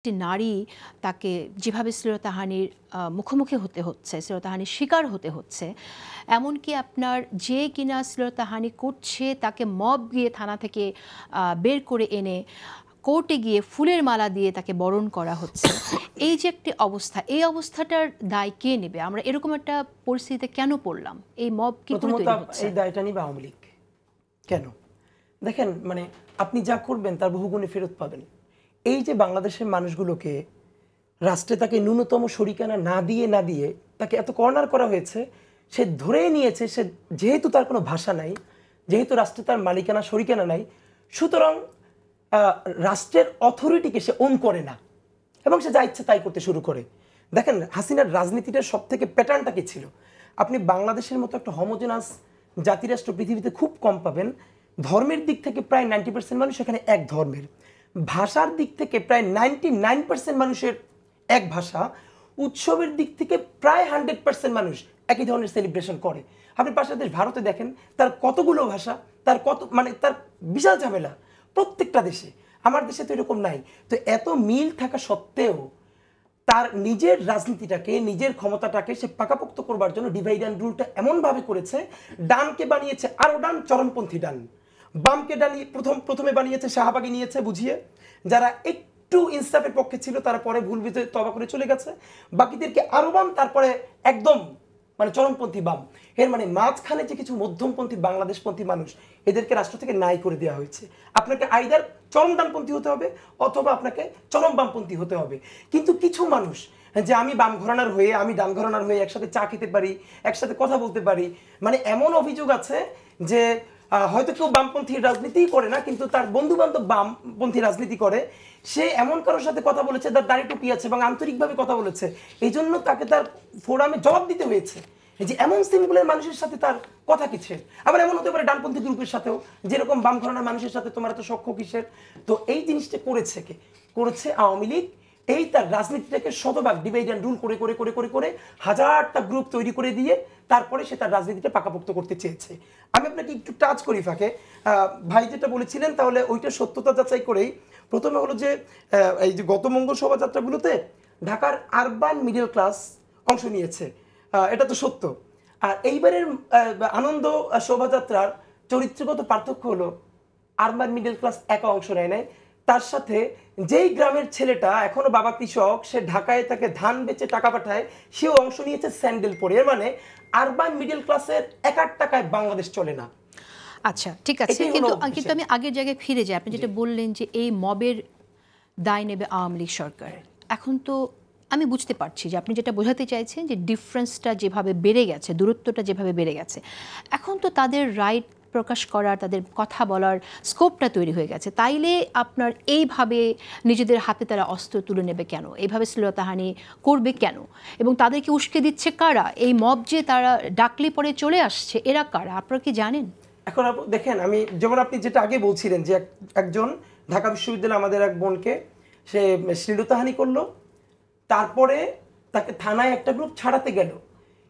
একটি নারী তাকে যেভাবে শ্লীলতাহানির মুখোমুখি হতে হচ্ছে, শ্লীলতাহানির শিকার হতে হচ্ছে, এমনকি আপনার যে কিনা শ্লীলতাহানি করছে তাকে মব গিয়ে থানা থেকে বের করে এনে কোর্টে গিয়ে ফুলের মালা দিয়ে তাকে বরণ করা হচ্ছে। এই যে একটি অবস্থা, এই অবস্থাটার দায় কে নেবে? আমরা এরকম একটা পরিস্থিতিতে কেন পড়লাম? এই মব কি করে তৈরি হচ্ছে? এই দায়টা নিবে আওয়ামী লীগ। কেন? দেখেন, মানে আপনি যা করবেন তার বহুগুণে ফেরত পাবেন। এই যে বাংলাদেশের মানুষগুলোকে রাষ্ট্রে তাকে ন্যূনতম শরিকানা না দিয়ে তাকে এত কর্নার করা হয়েছে, সে ধরে নিয়েছে সে যেহেতু তার কোনো ভাষা নাই, যেহেতু রাষ্ট্রে তার মালিকানা শরিকানা নাই, সুতরাং রাষ্ট্রের অথরিটিকে সে ওন করে না এবং সে যা ইচ্ছে তাই করতে শুরু করে। দেখেন, হাসিনার রাজনীতিটার সব থেকে প্যাটার্নটা কি ছিল? আপনি বাংলাদেশের মতো একটা হোমোজেনাস জাতিরাষ্ট্র পৃথিবীতে খুব কম পাবেন। ধর্মের দিক থেকে প্রায় 90% মানুষ এখানে এক ধর্মের, ভাষার দিক থেকে প্রায় 99% মানুষের এক ভাষা, উৎসবের দিক থেকে প্রায় 100% মানুষ একই ধরনের সেলিব্রেশন করে। আপনি পাশের দেশ ভারতে দেখেন, তার কতগুলো ভাষা, তার তার বিশাল ঝামেলা প্রত্যেকটা দেশে। আমার দেশে তো এরকম নাই। তো এত মিল থাকা সত্ত্বেও তার নিজের রাজনীতিটাকে, নিজের ক্ষমতাটাকে সে পাকাপোক্ত করবার জন্য ডিভাইড অ্যান্ড রুলটা এমনভাবে করেছে, ডানকে বানিয়েছে আরো ডান, চরমপন্থী ডান, বামকে ডানি প্রথমে বানিয়েছে শাহবাগী নিয়েছে বুঝিয়ে, যারা একটু ইনসাফের পক্ষে ছিল তারা পরে ভুল বুঝে তবা করে চলে গেছে, বাকিদেরকে আরো বাম, তারপরে একদম মানে চরমপন্থী বাম। এর মানে মাঝখানে যে কিছু মধ্যমপন্থী বাংলাদেশপন্থী মানুষ, এদেরকে রাষ্ট্র থেকে নাই করে দেওয়া হয়েছে। আপনাকে আইদার চরম ডানপন্থী হতে হবে অথবা আপনাকে চরম বামপন্থী হতে হবে। কিন্তু কিছু মানুষ যে আমি বাম ঘরানার হয়ে, আমি ডান ঘরানার হয়ে একসাথে চা খেতে পারি, একসাথে কথা বলতে পারি, মানে এমন অভিযোগ আছে যে হয়তো কেউ বামপন্থী রাজনীতি করে না, কিন্তু তার বন্ধু বান্ধব বামপন্থী রাজনীতি করে, সে এমন কারোর সাথে কথা বলেছে, তার দাড়ি টুপি আছে এবং আন্তরিকভাবে কথা বলেছে, এই জন্য তাকে তার ফোরামে জবাব দিতে হয়েছে যে এমন সিম্বলের মানুষের সাথে তার কথা কিসের। আবার এমন হতে পারে ডানপন্থী গ্রুপের সাথেও, যেরকম বাম ঘরানার মানুষের সাথে তোমার এত সখ্য কিসের। তো এই জিনিসটা করেছে কে? করেছে আওয়ামী লীগ। এই তার রাজনীতিটাকে শতভাগ ডিভাইড অ্যান্ড রুল করে করে করে করে করে হাজারটা গ্রুপ তৈরি করে দিয়ে তারপরে সে তার রাজনীতিটা পাকাপোক্ত করতে চেয়েছে। আমি আপনাকে একটু টাচ করি ফাঁকে, ভাই যেটা বলেছিলেন, তাহলে ওইটা সত্যতা যাচাই করেই প্রথমে হলো যে এই যে গত মঙ্গল শোভাযাত্রাগুলোতে ঢাকার আরবান মিডল ক্লাস অংশ নিয়েছে, এটা তো সত্য। আর এইবারের আনন্দ শোভাযাত্রার চরিত্রগত পার্থক্য হলো আরবান মিডল ক্লাস একা অংশ নেয় নাই, তার সাথে যেই গ্রামের ছেলেটা এখনো বাবা কৃষক, সে ঢাকায় তাকে ধান বেচে টাকা পাঠায়, সেও অংশ নিয়েছে স্যান্ডেল পরে। এর মানে আরবান মিডল ক্লাসের 1 টাকায় বাংলাদেশ চলে না। আচ্ছা, ঠিক আছে, কিন্তু আমি আগের জায়গায় ফিরে যাই। আপনি যেটা বললেন যে এই মবের দায় নেবে আওয়ামী লীগ সরকার। এখন তো আমি বুঝতে পারছি যে আপনি যেটা বোঝাতে চাইছেন যে ডিফারেন্সটা যেভাবে বেড়ে গেছে, দূরত্বটা যেভাবে বেড়ে গেছে, এখন তো তাদের রাইট প্রকাশ করার, তাদের কথা বলার স্কোপটা তৈরি হয়ে গেছে। তাইলে আপনার এইভাবে নিজেদের হাতে তারা অস্ত্র তুলে নেবে কেন? এইভাবে শ্লীলতাহানি করবে কেন? এবং তাদেরকে উস্কে দিচ্ছে কারা? এই মব যে তারা ডাকলে পরে চলে আসছে, এরা কারা আপনারা কি জানেন? এখন দেখেন, আমি যেমন আপনি যেটা আগে বলছিলেন যে একজন ঢাকা বিশ্ববিদ্যালয়ে আমাদের এক বোনকে সে শ্লীলতাহানি করলো, তারপরে তাকে থানায় একটা গ্রুপ ছাড়াতে গেল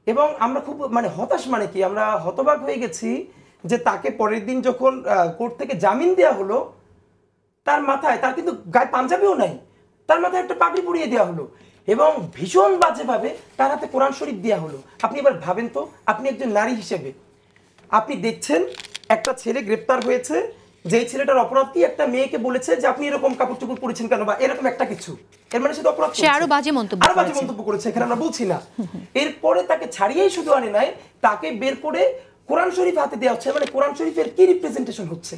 এবং আমরা খুব মানে হতাশ, মানে কি আমরা হতবাক হয়ে গেছি যে তাকে পরের দিন যখন কোর্ট থেকে জামিন দেওয়া হলো, তার মাথায়, তার কিন্তু গায়ে পাঞ্জাবিও নাই, তার মাথায় একটা পাগড়ি পরিয়ে দেওয়া হলো এবং ভীষণ বাজেভাবে তার হাতে কোরআন শরীফ দেওয়া হলো। আপনি এবার ভাবেন তো, আপনি একজন নারী হিসেবে আপনি দেখছেন একটা ছেলে গ্রেপ্তার হয়েছে, যেই ছেলেটার অপরাধ কি একটা মেয়েকে বলেছে যে আপনি এরকম কাপড় চোপড় পরেছেন কেন, বা এরকম একটা কিছু, এর মানে সে তো অপরাধ, সে আরো বাজে মন্তব্য করেছে, এখানে আমরা বলছি না। এরপরে তাকে ছাড়িয়েই শুধু আনে নাই, তাকে বের করে কোরআন শরীফ হাতে দেওয়া হচ্ছে। মানে কোরআন শরীফের কি রিপ্রেজেন্টেশন হচ্ছে?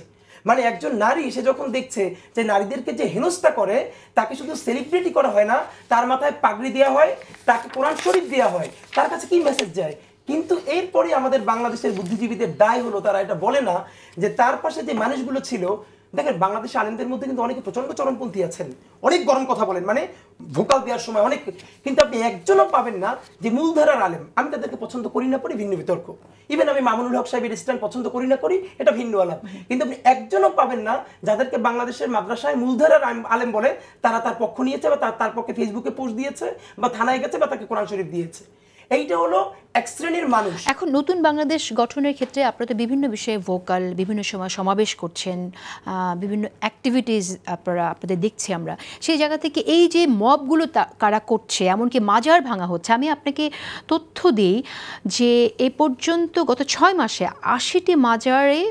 মানে একজন নারী, সে যখন দেখছে যে নারীদেরকে যে হেনস্থা করে, তাকে শুধু সেলিব্রিটি করা হয় না, তার মাথায় পাগড়ি দেওয়া হয়, তাকে কোরআন শরীফ দেওয়া হয়, তার কাছে কি মেসেজ যায়? কিন্তু এরপরে আমাদের বাংলাদেশের বুদ্ধিজীবীদের দায় হলো তারা এটা বলে না যে তার পাশে যে মানুষগুলো ছিল। দেখেন, বাংলাদেশের আলেমদের মধ্যে কিন্তু অনেকে প্রচন্ড চরমপন্থী আছেন, অনেক গরম কথা বলেন, মানে ভোকাল দেওয়ার সময় অনেক, কিন্তু আপনি একজনও পাবেন না যে মূলধারার আলেম। আমি তাদেরকে পছন্দ করি না করি ভিন্ন বিতর্ক, ইভেন আমি মামুনুল হক সাহেবের স্ট্যান্ড পছন্দ করি না করি, এটা ভিন্ন আলাপ, কিন্তু আপনি একজনও পাবেন না যাদেরকে বাংলাদেশের মাদ্রাসায় মূলধারার আলেম বলে তারা তার পক্ষ নিয়েছে বা তার পক্ষে ফেসবুকে পোস্ট দিয়েছে বা থানায় গেছে বা তাকে কোরআন শরীফ দিয়েছে। এইটা হলো এক শ্রেণীর মানুষ। এখন নতুন বাংলাদেশ গঠনের ক্ষেত্রে আপনারা তো বিভিন্ন বিষয়ে ভোকাল, বিভিন্ন সময় সমাবেশ করছেন, বিভিন্ন অ্যাক্টিভিটিস আপনাদের দেখছি আমরা। সেই জায়গা থেকে এই যে মবগুলো কারা করছে, এমনকি মাজার ভাঙা হচ্ছে, আমি আপনাকে তথ্য দিই যে এ পর্যন্ত গত 6 মাসে 80টি মাজারে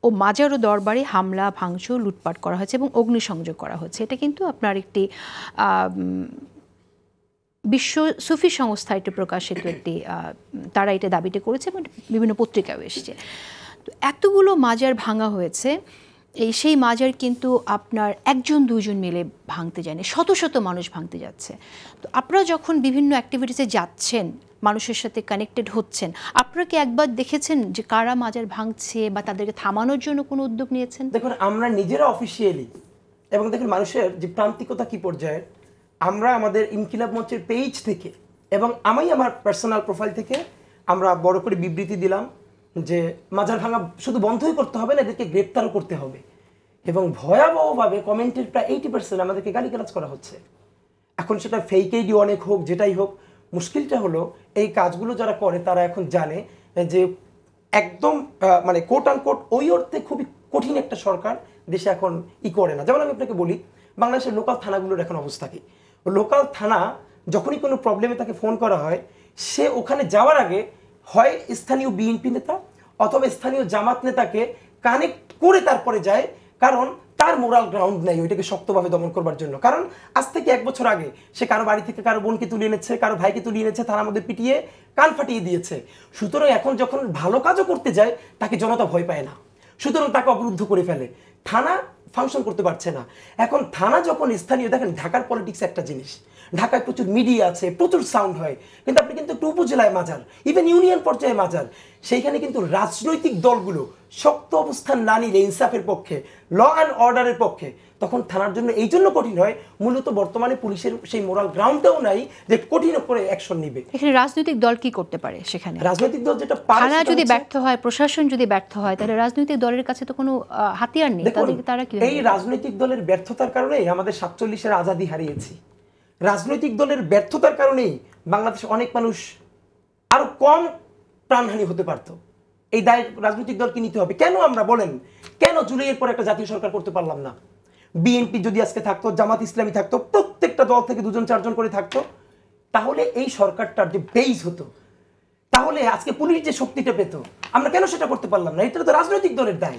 ও মাজার ও দরবারে হামলা, ভাঙচুর, লুটপাট করা হয়েছে এবং অগ্নিসংযোগ করা হচ্ছে। এটা কিন্তু আপনার একটি বিশ্ব সুফি সংস্থা এটা প্রকাশিত একটি, তারা এটা দাবিটা করেছে এবং বিভিন্ন পত্রিকাও এসছে। তো এতগুলো মাজার ভাঙা হয়েছে, সেই মাজার কিন্তু আপনার একজন দুজন মিলে ভাঙতে যায়নি, শত শত মানুষ ভাঙতে যাচ্ছে। তো আপনারা যখন বিভিন্ন অ্যাক্টিভিটিসে যাচ্ছেন, মানুষের সাথে কানেক্টেড হচ্ছেন, আপনারা কি একবার দেখেছেন যে কারা মাজার ভাঙছে বা তাদেরকে থামানোর জন্য কোনো উদ্যোগ নিয়েছেন? দেখুন, আমরা নিজেরা অফিসিয়ালি, এবং দেখুন মানুষের যে প্রান্তিকতা কি পর্যায়ে, আমরা আমাদের ইনকিলাব মঞ্চের পেজ থেকে এবং আমি আমার পার্সোনাল প্রোফাইল থেকে আমরা বড় করে বিবৃতি দিলাম যে মাজার ভাঙা শুধু বন্ধই করতে হবে না, এদেরকে গ্রেপ্তারও করতে হবে। এবং ভয়াবহভাবে কমেন্টের প্রায় 80% আমাদেরকে গালিগালাজ করা হচ্ছে। এখন সেটা ফেক আইডি অনেক হোক, যেটাই হোক, মুশকিলটা হলো এই কাজগুলো যারা করে তারা এখন জানে যে একদম মানে কোট আন কোট ওই অর্থে খুবই কঠিন একটা সরকার দেশে এখন করে না। যেমন আমি আপনাকে বলি, বাংলাদেশের লোকাল থানাগুলোর এখন অবস্থা কি। লোকাল থানা যখনই কোনো প্রবলেমে তাকে ফোন করা হয়, সে ওখানে যাওয়ার আগে হয় স্থানীয় বিএনপি নেতা অথবা স্থানীয় জামাত নেতাকে কানেক্ট করে তারপরে যায়, কারণ তার মোরাল গ্রাউন্ড নেই ওইটাকে শক্তভাবে দমন করবার জন্য। কারণ আজ থেকে 1 বছর আগে সে কারো বাড়ি থেকে কারো বোনকে তুলে এনেছে, কারো ভাইকে তুলে এনেছে, থানার মধ্যে পিটিয়ে কান ফাটিয়ে দিয়েছে। সুতরাং এখন যখন ভালো কাজও করতে যায় তাকে জনতা ভয় পায় না, সুতরাং তাকে অবরুদ্ধ করে ফেলে, থানা ফাংশন করতে পারছে না। এখন থানা যখন স্থানীয়, দেখেন ঢাকার পলিটিক্স একটা জিনিস, ঢাকায় প্রচুর মিডিয়া আছে, প্রচুর সাউন্ড হয়, কিন্তু আপনি কিন্তু একটু উপজেলায় মাজার, ইভেন ইউনিয়ন পর্যায়ে মাজার, সেইখানে কিন্তু রাজনৈতিক দলগুলো শক্ত অবস্থান না নিলে ইনসাফের পক্ষে, ল অ্যান্ড অর্ডারের পক্ষে, তখন থানার জন্য এই জন্য কঠিন হয়, মূলত বর্তমানে পুলিশের সেই মোরাল গ্রাউন্ডটাও নাই যে কঠিন করে অ্যাকশন নিবে। এখানে রাজনৈতিক দল কি করতে পারে? সেখানে রাজনৈতিক দল যেটা থানা যদি ব্যর্থ হয়, প্রশাসন যদি ব্যর্থ হয়, তাহলে রাজনৈতিক দলের কাছে তো কোনো হাতিয়ার নেই, তারা কি? এই রাজনৈতিক দলের ব্যর্থতার কারণেই আমাদের 47-এর আজাদি হারিয়েছি। রাজনৈতিক দলের ব্যর্থতার কারণেই বাংলাদেশে অনেক মানুষ আরো কম প্রাণহানি হতে পারত। এই দায় রাজনৈতিক দলকে নিতে হবে। কেন আমরা বলেন, কেন জুলাইয়ের পর একটা জাতীয় সরকার করতে পারলাম না? বিএনপি যদি আজকে থাকতো, জামাত ইসলামী থাকতো, প্রত্যেকটা দল থেকে 2-4 জন করে থাকতো, তাহলে এই সরকারটার যে বেইজ হতো, তাহলে আজকে পুলিশ যে শক্তিটা পেত, আমরা কেন সেটা করতে পারলাম না? এটা তো রাজনৈতিক দলের দায়।